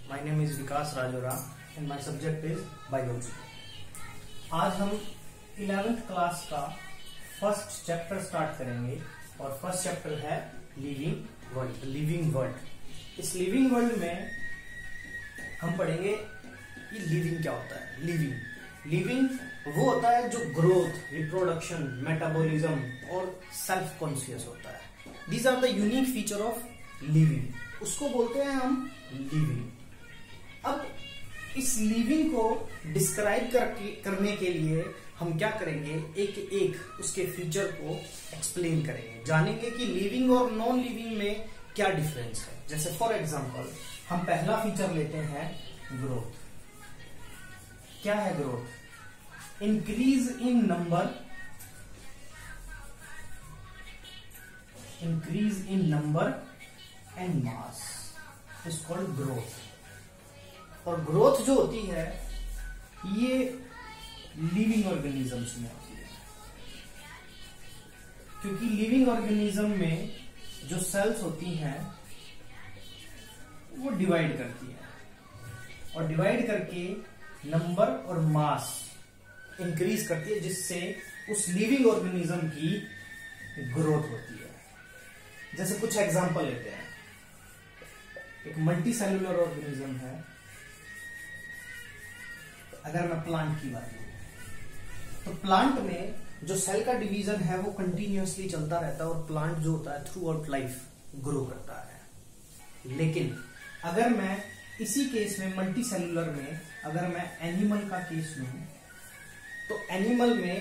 My name is Vikas Rajora and my subject is biology. आज हम 11th class का first chapter start करेंगे और फर्स्ट चैप्टर है लिविंग वर्ल्ड। इस लिविंग वर्ल्ड में हम पढ़ेंगे कि लिविंग क्या होता है। लिविंग वो होता है जो ग्रोथ, रिप्रोडक्शन, मेटाबॉलिज्म और सेल्फ कॉन्शियस होता है। These are the unique feature of living, उसको बोलते हैं हम लिविंग। अब इस लिविंग को डिस्क्राइब करने के लिए हम क्या करेंगे, एक एक उसके फीचर को एक्सप्लेन करेंगे, जानेंगे कि लिविंग और नॉन लिविंग में क्या डिफरेंस है। जैसे फॉर एग्जांपल हम पहला फीचर लेते हैं ग्रोथ। क्या है growth? Increase in number and mass is called growth. और ग्रोथ जो होती है ये लिविंग ऑर्गेनिजम्स में होती है, क्योंकि लिविंग ऑर्गेनिज्म में जो सेल्स होती हैं वो डिवाइड करती है और डिवाइड करके नंबर और मास इंक्रीज करती है, जिससे उस लिविंग ऑर्गेनिज्म की ग्रोथ होती है। जैसे कुछ एग्जांपल लेते हैं। एक मल्टी सेलुलर ऑर्गेनिज्म है। अगर मैं प्लांट की बात करूं तो प्लांट में जो सेल का डिवीजन है वो कंटिन्यूअसली चलता रहता है और प्लांट जो होता है थ्रू आउट लाइफ ग्रो करता है। लेकिन अगर मैं इसी केस में मल्टी सेलुलर में अगर मैं एनिमल का केस लूं तो एनिमल में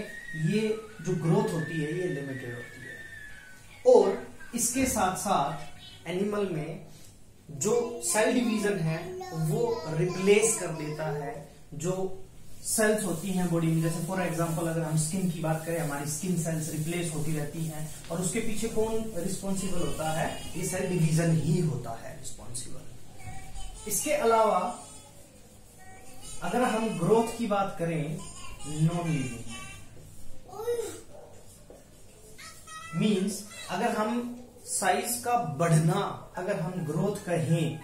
ये जो ग्रोथ होती है ये लिमिटेड होती है। और इसके साथ साथ एनिमल में जो सेल डिवीजन है वो रिप्लेस कर देता है जो सेल्स होती हैं बॉडी में। जैसे फॉर एग्जांपल अगर हम स्किन की बात करें, हमारी स्किन सेल्स रिप्लेस होती रहती हैं और उसके पीछे कौन रिस्पॉन्सिबल होता है? ये सेल डिवीजन ही होता है रिस्पॉन्सिबल। इसके अलावा अगर हम ग्रोथ की बात करें नॉन लिविंग मीन्स अगर हम साइज का बढ़ना अगर हम ग्रोथ कहें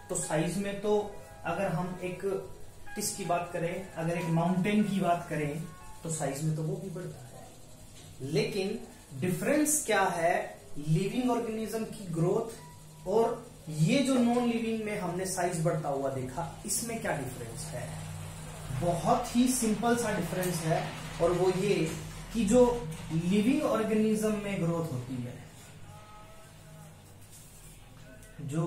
तो साइज में तो अगर हम एक किसकी बात करें, अगर एक माउंटेन की बात करें तो साइज में तो वो भी बढ़ता है। लेकिन डिफरेंस क्या है लिविंग ऑर्गेनिज्म की ग्रोथ और ये जो नॉन लिविंग में हमने साइज बढ़ता हुआ देखा, इसमें क्या डिफरेंस है? बहुत ही सिंपल सा डिफरेंस है और वो ये कि जो लिविंग ऑर्गेनिज्म में ग्रोथ होती है, जो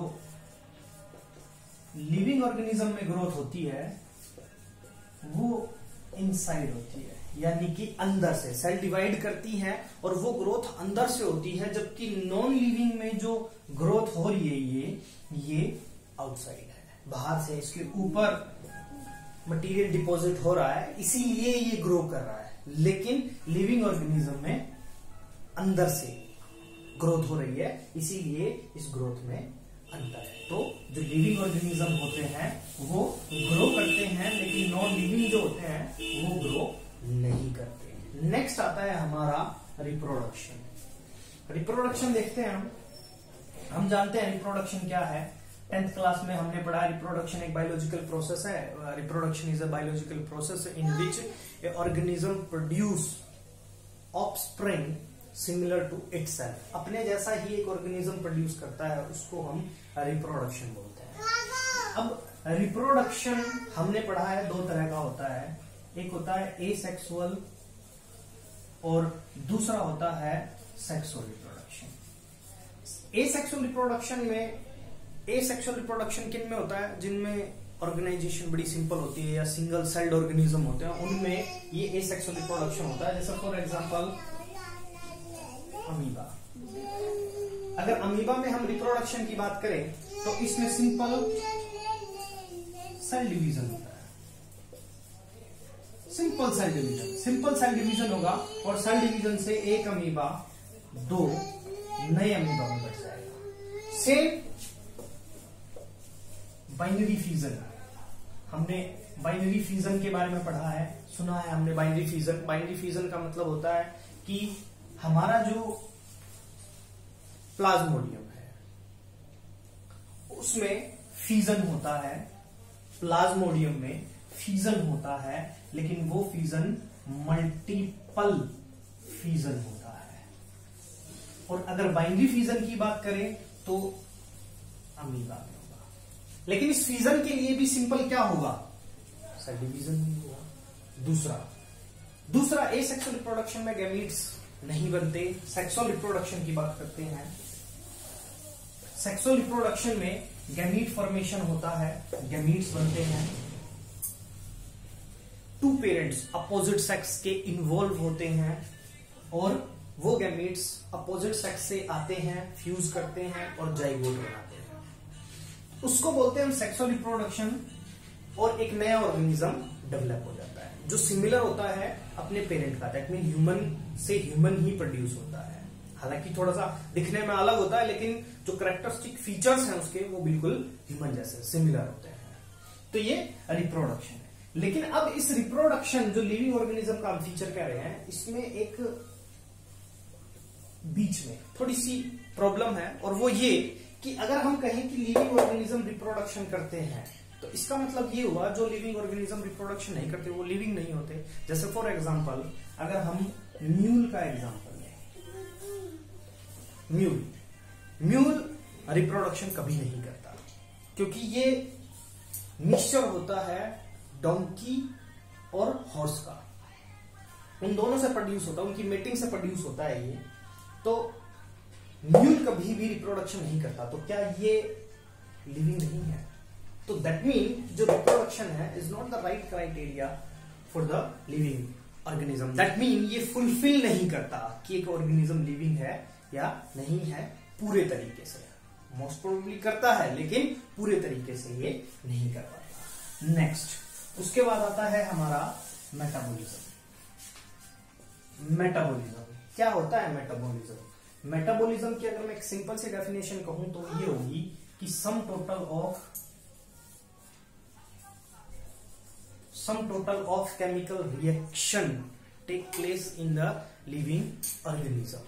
लिविंग ऑर्गेनिज्म में ग्रोथ होती है वो इनसाइड होती है, यानी कि अंदर से सेल डिवाइड करती है और वो ग्रोथ अंदर से होती है। जबकि नॉन लिविंग में जो ग्रोथ हो रही है ये आउटसाइड है, बाहर से इसके ऊपर मटेरियल डिपॉजिट हो रहा है, इसीलिए ये ग्रो कर रहा है। लेकिन लिविंग ऑर्गेनिज्म में अंदर से ग्रोथ हो रही है, इसीलिए इस ग्रोथ में अंतर है। तो जो लिविंग ऑर्गेनिज्म होते हैं वो ग्रो करते हैं, लेकिन नॉन लिविंग जो होते हैं वो ग्रो नहीं करते। नेक्स्ट आता है हमारा रिप्रोडक्शन। रिप्रोडक्शन देखते हैं हम जानते हैं रिप्रोडक्शन क्या है। 10th क्लास में हमने पढ़ा रिप्रोडक्शन एक बायोलॉजिकल प्रोसेस है। Reproduction is a biological process in which a organism produce offspring similar to itself. अपने जैसा ही एक ऑर्गेनिज्म प्रोड्यूस करता है, उसको हम रिप्रोडक्शन बोलते हैं। अब रिप्रोडक्शन हमने पढ़ा है दो तरह का होता है, एक होता है एसेक्सुअल और दूसरा होता है सेक्सुअल रिप्रोडक्शन। एसेक्सुअल रिप्रोडक्शन किन में होता है? जिनमें ऑर्गेनाइजेशन बड़ी सिंपल होती है या सिंगल सेल्ड ऑर्गेनिज्म होते हैं, उनमें ये एसेक्सुअल रिप्रोडक्शन होता है। जैसे फॉर एग्जांपल अमीबा। अगर अमीबा में हम रिप्रोडक्शन की बात करें तो इसमें सिंपल सेल डिवीजन होता है। सिंपल सेल डिवीजन होगा और सेल डिवीजन से एक अमीबा दो नए अमीबा में बढ़ जाएगा। सेम बाइनरी फ्यूजन, हमने बाइनरी फ्यूजन के बारे में पढ़ा है, सुना है हमने बाइनरी फ्यूजन का मतलब होता है कि हमारा जो प्लाज्मोडियम है उसमें फीजन होता है, प्लाज्मोडियम में फीजन होता है, लेकिन वो फीजन मल्टीपल फीजन होता है। और अगर बाइनरी फीजन की बात करें तो अमीबा में होगा। लेकिन इस फीजन के लिए भी सिंपल क्या होगा, सब डिवीजन भी होगा। दूसरा एसेक्सुअल रिप्रोडक्शन में गैमीट्स नहीं बनते। सेक्सुअल रिप्रोडक्शन की बात करते हैं। सेक्सुअल रिप्रोडक्शन में गैमीट फॉर्मेशन होता है, गैमीट्स बनते हैं। टू पेरेंट्स अपोजिट सेक्स के इन्वॉल्व होते हैं और वो गैमीट्स अपोजिट सेक्स से आते हैं, फ्यूज करते हैं और जाइगोट बनाते हैं। उसको बोलते हैं हम सेक्सुअल रिप्रोडक्शन। और एक नया ऑर्गेनिज्म डेवलप हो जाता है जो सिमिलर होता है अपने पेरेंट का, दैट मीन ह्यूमन से ह्यूमन ही प्रोड्यूस होता है। हालांकि थोड़ा सा दिखने में अलग होता है, लेकिन जो कैरेक्टरिस्टिक फीचर्स हैं उसके वो बिल्कुल ह्यूमन जैसे सिमिलर होते हैं। तो ये रिप्रोडक्शन है। लेकिन अब इस रिप्रोडक्शन जो लिविंग ऑर्गेनिज्म का हम फीचर कह रहे हैं, इसमें एक बीच में थोड़ी सी प्रॉब्लम है, और वो ये कि अगर हम कहें कि लिविंग ऑर्गेनिज्म रिप्रोडक्शन करते हैं तो इसका मतलब ये हुआ जो लिविंग ऑर्गेनिज्म रिप्रोडक्शन नहीं करते वो लिविंग नहीं होते। जैसे फॉर एग्जांपल अगर हम म्यूल का एग्जांपल लें, म्यूल रिप्रोडक्शन कभी नहीं करता क्योंकि ये मिक्सचर होता है डोंकी और हॉर्स का, उन दोनों से प्रोड्यूस होता है, उनकी मेटिंग से प्रोड्यूस होता है ये। तो म्यूल कभी भी रिप्रोडक्शन नहीं करता, तो क्या ये लिविंग नहीं है? तो दैट मीन जो रिप्रोडक्शन है is not the right criteria for the living organism. That mean ये फुलफिल नहीं करता कि एक ऑर्गेनिज्म लिविंग है या नहीं है पूरे तरीके से। मोस्ट प्रोबेबली करता है लेकिन पूरे तरीके से ये नहीं कर पाता। नेक्स्ट उसके बाद आता है हमारा मेटाबॉलिज्म। मेटाबॉलिज्म क्या होता है? मेटाबॉलिज्म की अगर मैं एक सिंपल सी डेफिनेशन कहूं तो ये होगी कि sum total of chemical reaction take place in the living organism.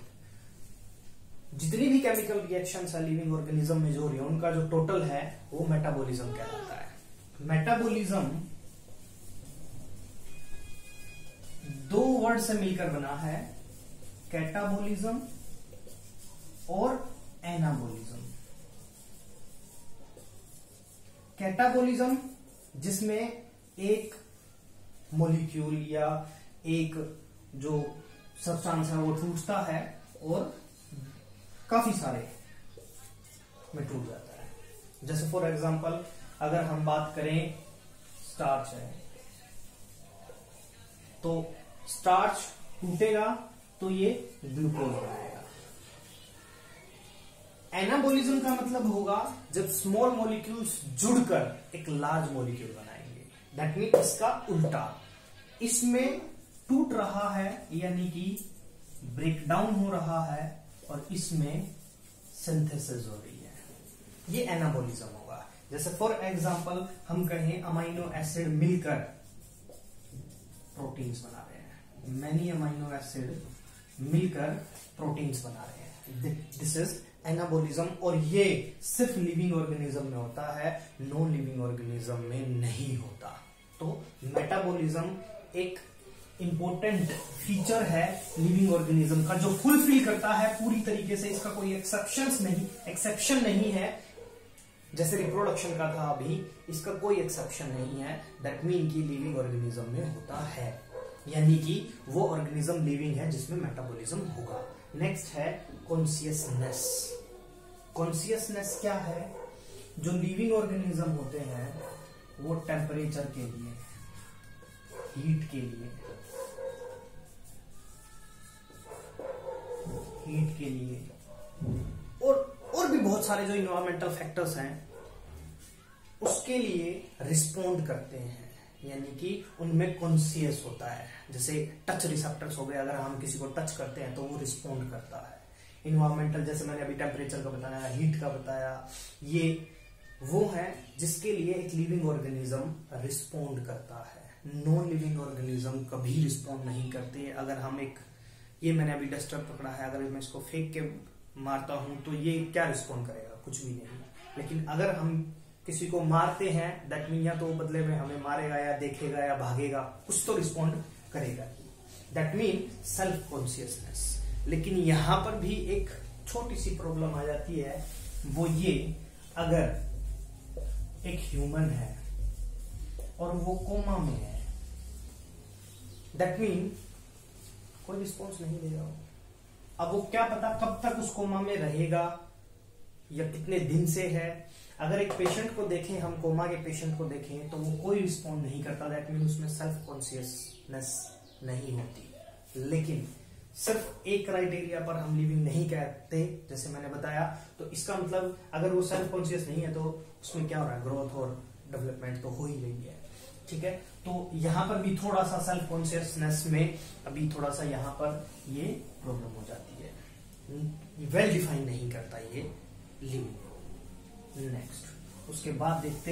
जितनी भी केमिकल रिएक्शंस है लिविंग ऑर्गेनिज्म में जो हो रही है उनका जो टोटल है वो मेटाबॉलिज्म कहलाता है। मेटाबॉलिज्म दो वर्ड से मिलकर बना है, कैटाबॉलिज्म और एनाबॉलिज्म। कैटाबॉलिज्म जिसमें एक मॉलिक्यूल या एक जो सब्सटेंस है वो टूटता है और काफी सारे में टूट जाता है। जैसे फॉर एग्जांपल अगर हम बात करें स्टार्च है, तो स्टार्च टूटेगा तो ये ग्लूकोज बनाएगा। एनाबॉलिज्म का मतलब होगा जब स्मॉल मॉलिक्यूल्स जुड़कर एक लार्ज मॉलिक्यूल बनाएंगे। दैट मीन इसका उल्टा, इसमें टूट रहा है यानी कि ब्रेकडाउन हो रहा है और इसमें सिंथेसिस हो रही है, ये एनाबॉलिज्म होगा। जैसे फॉर एग्जांपल हम कहें अमाइनो एसिड मिलकर प्रोटीन्स बना रहे हैं, मैनी अमाइनो एसिड मिलकर प्रोटीन्स बना रहे हैं, दिस इज एनाबॉलिज्म। और ये सिर्फ लिविंग ऑर्गेनिज्म में होता है, नॉन लिविंग ऑर्गेनिज्म में नहीं होता। तो मेटाबॉलिज्म एक इंपॉर्टेंट फीचर है लिविंग ऑर्गेनिज्म का जो फुलफिल करता है पूरी तरीके से, इसका कोई एक्सेप्शन नहीं है। जैसे रिप्रोडक्शन का था अभी, इसका कोई एक्सेप्शन नहीं है। दैट मीन कि लिविंग ऑर्गेनिज्म में होता है, यानी कि वो ऑर्गेनिज्म लिविंग है जिसमें मेटाबॉलिज्म होगा। नेक्स्ट है कॉन्शियसनेस। कॉन्शियसनेस क्या है? जो लिविंग ऑर्गेनिज्म होते हैं वो टेम्परेचर के लिए, हीट के लिए और भी बहुत सारे जो इन्वायरमेंटल फैक्टर्स हैं उसके लिए रिस्पोंड करते हैं, यानी कि उनमें कॉन्शियस होता है। जैसे टच रिसेप्टर्स हो गए, अगर हम किसी को टच करते हैं तो वो रिस्पोंड करता है। इन्वायरमेंटल जैसे मैंने अभी टेम्परेचर का बताया, हीट का बताया, ये वो है जिसके लिए एक लिविंग ऑर्गेनिज्म रिस्पोंड करता है। नॉन लिविंग ऑर्गेनिज्म कभी रिस्पोंड नहीं करते। अगर हम एक, ये मैंने अभी डस्टर पकड़ा है, अगर मैं इसको फेंक के मारता हूं तो ये क्या रिस्पोंड करेगा? कुछ भी नहीं। लेकिन अगर हम किसी को मारते हैं, दैट मीन या तो वो बदले में हमें मारेगा या देखेगा या भागेगा, कुछ तो रिस्पॉन्ड करेगा, दैट मीन सेल्फ कॉन्शियसनेस। लेकिन यहां पर भी एक छोटी सी प्रॉब्लम आ जाती है, वो ये, अगर एक ह्यूमन है और वो कोमा में है, दैट मीन कोई रिस्पॉन्स नहीं देगा। अब वो क्या पता कब तक उस कोमा में रहेगा या कितने दिन से है। अगर एक पेशेंट को देखें, हम कोमा के पेशेंट को देखें, तो वो कोई रिस्पॉन्ड नहीं करता, दैट मीन उसमें सेल्फ कॉन्शियसनेस नहीं होती। लेकिन सिर्फ एक क्राइटेरिया पर हम लिविंग नहीं कहते, जैसे मैंने बताया, तो इसका मतलब अगर वो सेल्फ कॉन्शियस नहीं है तो उसमें क्या हो रहा है, ग्रोथ और डेवलपमेंट तो हो ही रही है। ठीक है, तो यहां पर भी थोड़ा सा सेल्फ कॉन्शियसनेस में अभी थोड़ा सा यहां पर ये प्रॉब्लम हो जाती है, वेल डिफाइन नहीं करता ये लिविंग। नेक्स्ट, उसके बाद देखते